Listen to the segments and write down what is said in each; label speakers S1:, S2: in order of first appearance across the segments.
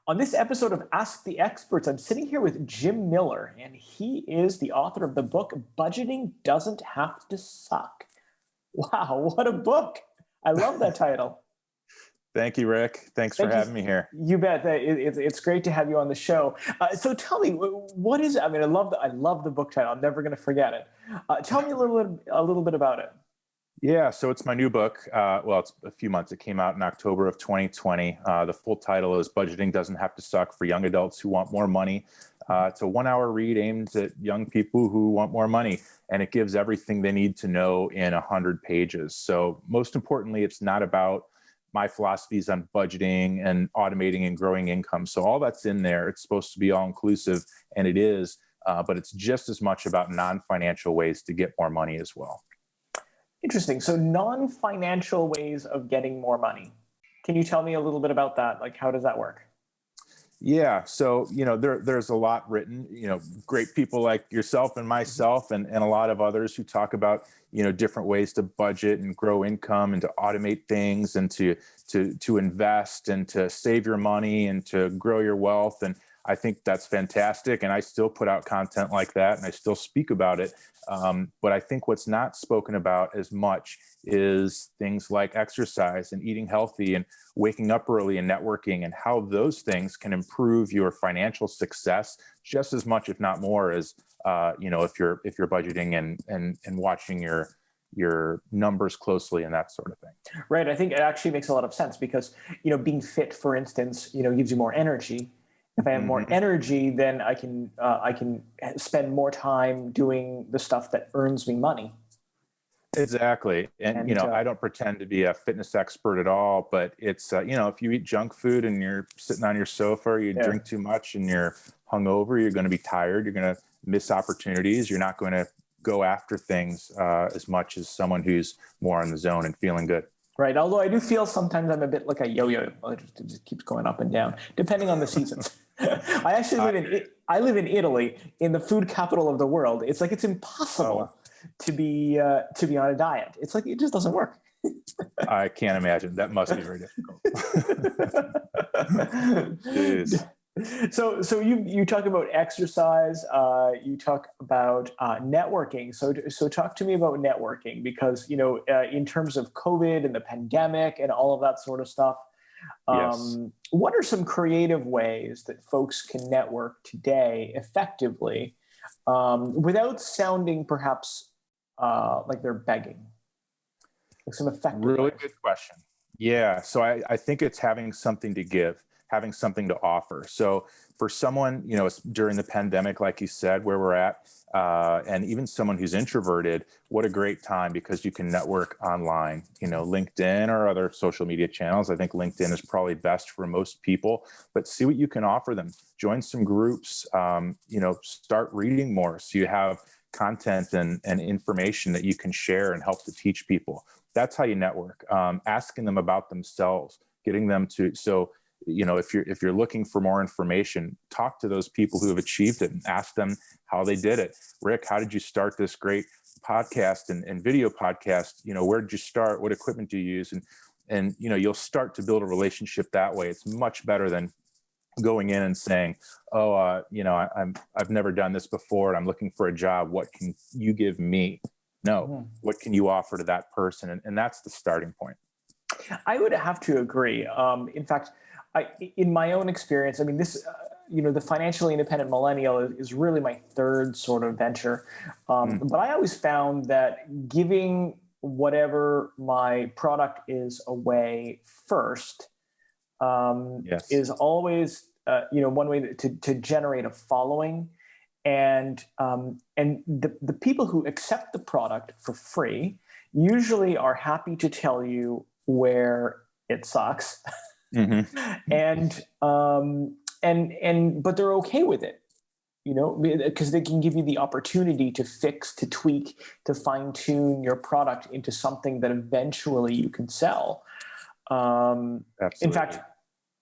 S1: On this episode of Ask the Experts, I'm sitting here with Jim Miller, and he is the author of the book, Budgeting Doesn't Have to Suck. Wow, what a book. I love that title.
S2: Thank you, Rick. Thanks for having me here.
S1: You bet. It's great to have you on the show. So tell me, what is it? I mean, I love the book title. I'm never going to forget it. Tell me a little bit about it.
S2: Yeah, so it's my new book. Well, it's a few months. It came out in October of 2020. The full title is Budgeting Doesn't Have to Suck for Young Adults Who Want More Money. It's a 1-hour read aimed at young people who want more money, and it gives everything they need to know in 100 pages. So most importantly, it's not about my philosophies on budgeting and automating and growing income. So all that's in there. It's supposed to be all inclusive, and it is, but it's just as much about non-financial ways to get more money as well.
S1: Interesting. So non-financial ways of getting more money. Can you tell me a little bit about that? Like, how does that work?
S2: Yeah. So, there's a lot written, great people like yourself and myself and a lot of others who talk about, different ways to budget and grow income and to automate things and to invest and to save your money and to grow your wealth. And I think that's fantastic. And I still put out content like that and I still speak about it. But I think what's not spoken about as much is things like exercise and eating healthy and waking up early and networking and how those things can improve your financial success just as much, if not more, as, if you're budgeting and watching your numbers closely and that sort of thing.
S1: Right. I think it actually makes a lot of sense because, being fit, for instance, gives you more energy. If I have more energy, then I can spend more time doing the stuff that earns me money.
S2: Exactly. And I don't pretend to be a fitness expert at all, but it's, if you eat junk food and you're sitting on your sofa, or you drink too much and you're hungover, you're going to be tired. You're going to miss opportunities. You're not going to go after things as much as someone who's more in the zone and feeling good.
S1: Right. Although I do feel sometimes I'm a bit like a yo-yo. It just keeps going up and down, depending on the seasons. I actually live in Italy, in the food capital of the world. It's like it's impossible to be on a diet. It's like it just doesn't work.
S2: I can't imagine. That must be very difficult. Jeez.
S1: So you talk about exercise. You talk about networking. So talk to me about networking because in terms of COVID and the pandemic and all of that sort of stuff.
S2: Yes.
S1: What are some creative ways that folks can network today effectively without sounding perhaps like they're begging? Like some effective
S2: Really
S1: ways.
S2: good question. Yeah. So I think it's having something to give, having something to offer. So for someone, during the pandemic, like you said, where we're at, and even someone who's introverted, what a great time because you can network online, LinkedIn or other social media channels. I think LinkedIn is probably best for most people, but see what you can offer them. Join some groups, start reading more. So you have content and information that you can share and help to teach people. That's how you network. Asking them about themselves, getting them to, if you're looking for more information, talk to those people who have achieved it and ask them how they did it. Rick, how did you start this great podcast and video podcast? Where did you start? What equipment do you use? And you'll start to build a relationship that way. It's much better than going in and saying, I've never done this before and I'm looking for a job. What can you give me? No, what can you offer to that person? And that's the starting point.
S1: I would have to agree. In fact, in my own experience, I mean, this, the financially independent millennial is really my third sort of venture. But I always found that giving whatever my product is away first is always, one way to generate a following. And the people who accept the product for free usually are happy to tell you where it sucks. But they're okay with it, because they can give you the opportunity to fix, to tweak, to fine tune your product into something that eventually you can sell. In fact,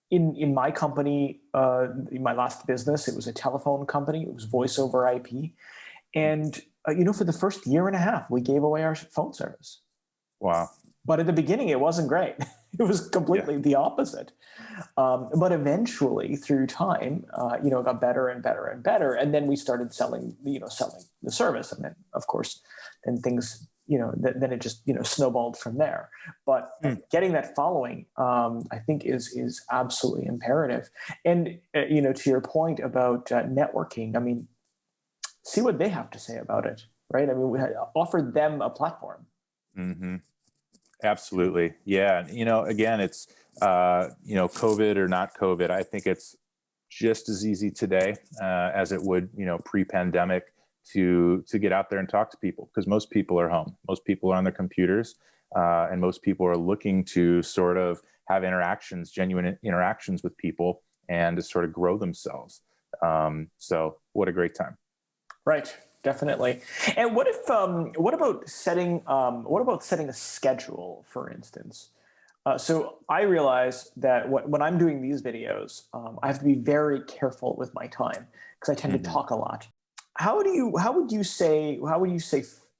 S1: in my company, in my last business, it was a telephone company. It was voice over IP. And, for the first year and a half, we gave away our phone service.
S2: Wow.
S1: But at the beginning, it wasn't great. It was completely the opposite. But eventually, through time, it got better and better and better. And then we started selling the service. And then, of course, then things, then it just, snowballed from there. But getting that following, I think is absolutely imperative. And, to your point about networking, I mean, see what they have to say about it, right? I mean, we offered them a platform.
S2: Mm-hmm. Absolutely. Yeah. Again, it's, COVID or not COVID, I think it's just as easy today as it would, pre-pandemic to get out there and talk to people, because most people are home. Most people are on their computers, and most people are looking to sort of have genuine interactions with people and to sort of grow themselves. So what a great time.
S1: Right. Definitely. And what about setting a schedule, for instance? So I realize that when I'm doing these videos, I have to be very careful with my time because I tend to talk a lot. How would you say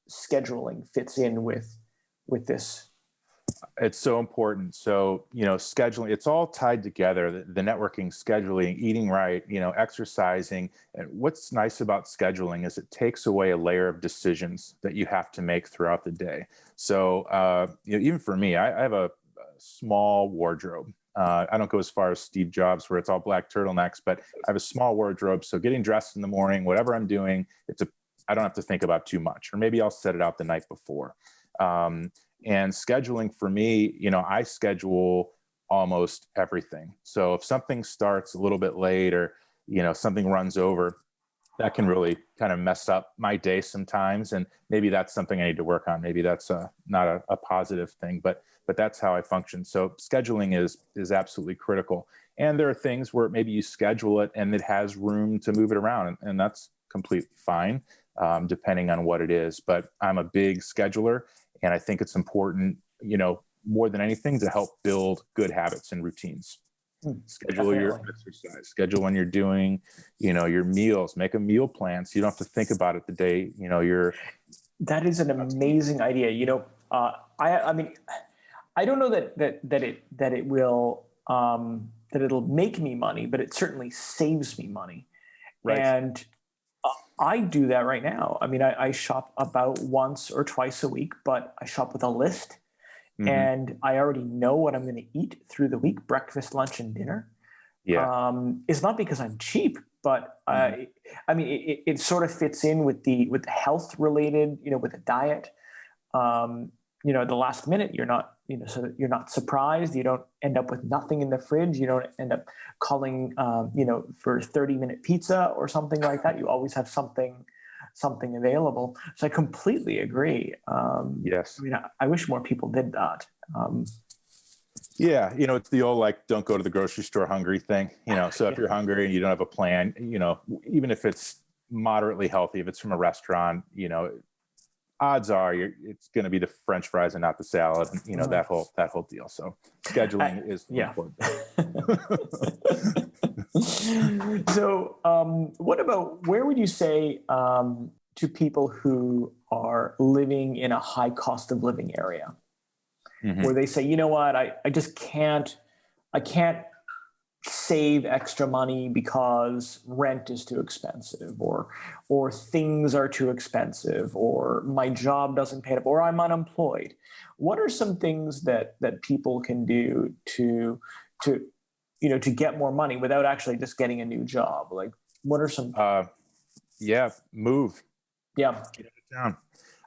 S1: scheduling fits in with this?
S2: It's so important. So, scheduling, it's all tied together, the networking, scheduling, eating right, exercising. And what's nice about scheduling is it takes away a layer of decisions that you have to make throughout the day. So, even for me, I have a small wardrobe. I don't go as far as Steve Jobs where it's all black turtlenecks, but I have a small wardrobe. So getting dressed in the morning, whatever I'm doing, I don't have to think about too much, or maybe I'll set it out the night before. And scheduling for me, I schedule almost everything. So if something starts a little bit late or, something runs over, that can really kind of mess up my day sometimes. And maybe that's something I need to work on. Maybe that's not a positive thing, but that's how I function. So scheduling is absolutely critical. And there are things where maybe you schedule it and it has room to move it around, and that's completely fine, depending on what it is. But I'm a big scheduler. And I think it's important, more than anything, to help build good habits and routines. Schedule your exercise, schedule when you're doing, your meals, make a meal plan so you don't have to think about it the day,
S1: That is an amazing idea. I mean, I don't know that it'll make me money, but it certainly saves me money. Right. And I do that right now. I mean, I shop about once or twice a week, but I shop with a list, and I already know what I'm going to eat through the week: breakfast, lunch, and dinner. Yeah. It's not because I'm cheap, but I mean, it sort of fits in with the health related, with the diet. At the last minute, you're not, so that you're not surprised. You don't end up with nothing in the fridge. You don't end up calling, for 30-minute pizza or something like that. You always have something available. So I completely agree.
S2: Yes.
S1: I mean, I wish more people did that.
S2: Yeah. It's the old, don't go to the grocery store hungry thing, so if you're hungry and you don't have a plan, even if it's moderately healthy, if it's from a restaurant, odds are it's going to be the French fries and not the salad, and that whole deal. So scheduling is important.
S1: So, where would you say to people who are living in a high cost of living area, where they say, you know what, I just can't save extra money because rent is too expensive, or things are too expensive, or my job doesn't pay up, or I'm unemployed. What are some things that people can do to get more money without actually just getting a new job? Like, what are some?
S2: Move.
S1: Yeah.
S2: Get out of town.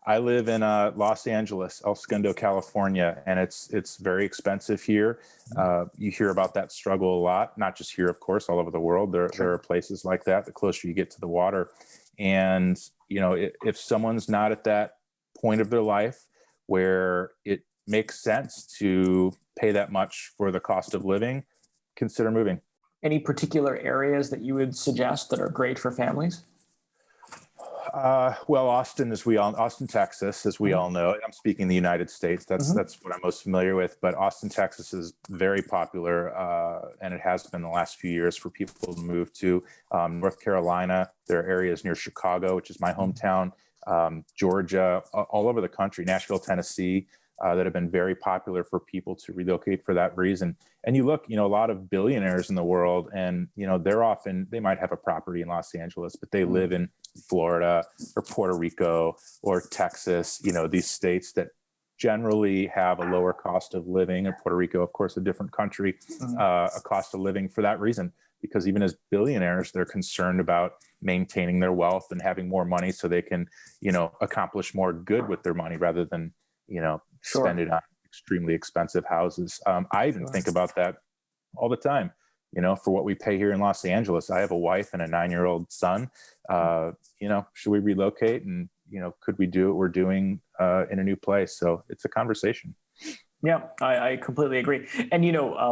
S2: I live in Los Angeles, El Segundo, California, and it's very expensive here. You hear about that struggle a lot, not just here, of course, all over the world. There are places like that, the closer you get to the water. And, if someone's not at that point of their life where it makes sense to pay that much for the cost of living, consider moving.
S1: Any particular areas that you would suggest that are great for families?
S2: Well, Austin, Texas, as we all know. I'm speaking the United States. That's what I'm most familiar with. But Austin, Texas is very popular, and it has been the last few years for people to move to. North Carolina, there are areas near Chicago, which is my hometown, Georgia, all over the country, Nashville, Tennessee. that have been very popular for people to relocate for that reason. And you look, a lot of billionaires in the world, and, they might have a property in Los Angeles, but they live in Florida or Puerto Rico or Texas, these states that generally have a lower cost of living. And Puerto Rico, of course, a different country, a cost of living for that reason, because even as billionaires, they're concerned about maintaining their wealth and having more money so they can, accomplish more good with their money rather than, spend it on extremely expensive houses. I even think about that all the time, for what we pay here in Los Angeles. I have a wife and a 9-year-old son. Should we relocate? And, could we do what we're doing in a new place? So it's a conversation.
S1: Yeah, I completely agree. And,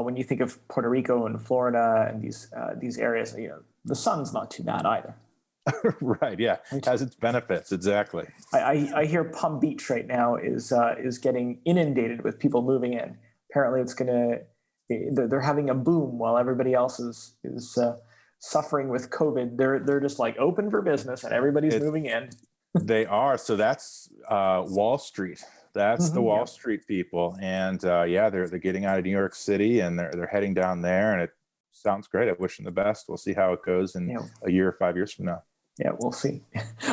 S1: when you think of Puerto Rico and Florida and these areas, the sun's not too bad either.
S2: Right. Yeah. It has its benefits. Exactly.
S1: I hear Palm Beach right now is getting inundated with people moving in. Apparently they're having a boom while everybody else is suffering with COVID. They're just like open for business and everybody's moving in.
S2: They are. So that's Wall Street. That's the Wall Street people. And they're getting out of New York City and they're heading down there, and it sounds great. I wish them the best. We'll see how it goes in a year or 5 years from now.
S1: Yeah, we'll see.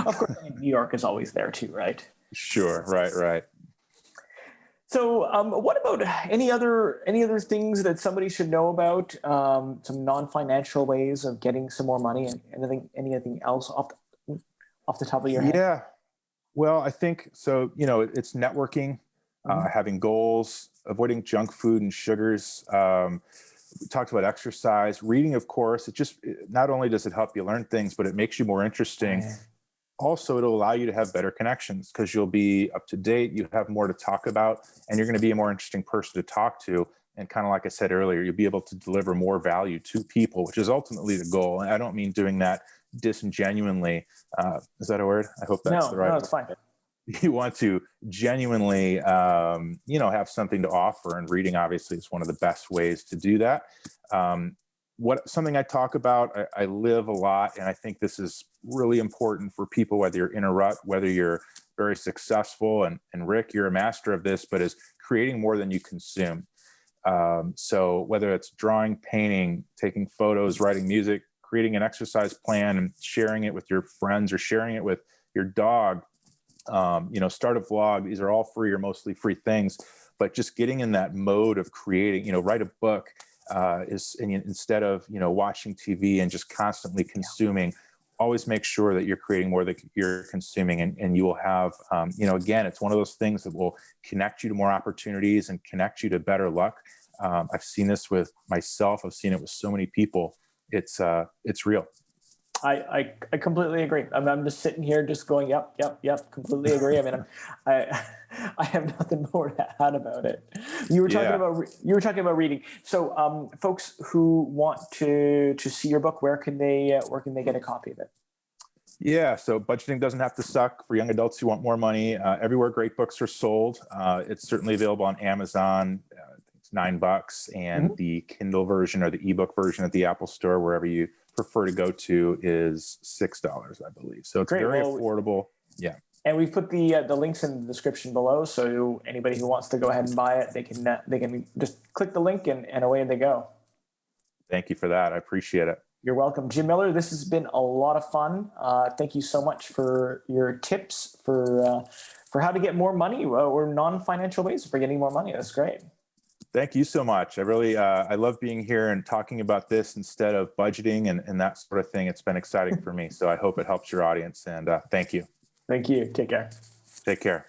S1: Of course, New York is always there too, right?
S2: Sure. Right.
S1: So what about any other things that somebody should know about, some non-financial ways of getting some more money, and anything else off the top of your head?
S2: Yeah. Well, I think so, it's networking, having goals, avoiding junk food and sugars. We talked about exercise, reading, of course. Not only does it help you learn things, but it makes you more interesting. Yeah. Also, it'll allow you to have better connections because you'll be up to date. You have more to talk about, and you're going to be a more interesting person to talk to. And kind of like I said earlier, you'll be able to deliver more value to people, which is ultimately the goal. And I don't mean doing that disingenuinely. Is that a word? I hope that's the right word.
S1: No, it's fine.
S2: You want to genuinely, have something to offer, and reading obviously is one of the best ways to do that. Something I talk about, I live a lot, and I think this is really important for people, whether you're in a rut, whether you're very successful, and Rick, you're a master of this, but is creating more than you consume. So whether it's drawing, painting, taking photos, writing music, creating an exercise plan and sharing it with your friends or sharing it with your dog, start a vlog. These are all free or mostly free things, but just getting in that mode of creating, write a book, instead of, watching TV and just constantly consuming, always make sure that you're creating more than you're consuming. And you will have, again, it's one of those things that will connect you to more opportunities and connect you to better luck. I've seen this with myself. I've seen it with so many people. It's real.
S1: I completely agree. I'm just sitting here just going, yep, completely agree. I mean, I have nothing more to add about it. You were talking about reading. So folks who want to see your book, where can they get a copy of it?
S2: Yeah, so Budgeting Doesn't Have to Suck for young adults who want more money. Everywhere great books are sold. It's certainly available on Amazon. It's $9, and the Kindle version or the ebook version at the Apple Store, wherever you prefer to go to, is $6, I believe. So it's very affordable. Yeah.
S1: And we put the links in the description below, so anybody who wants to go ahead and buy it, they can just click the link and away they go.
S2: Thank you for that. I appreciate it.
S1: You're welcome, Jim Miller. This has been a lot of fun. Thank you so much for your tips for how to get more money or non-financial ways for getting more money. That's great.
S2: Thank you so much. I really, I love being here and talking about this instead of budgeting and that sort of thing. It's been exciting for me. So I hope it helps your audience, and thank you.
S1: Thank you. Take care.
S2: Take care.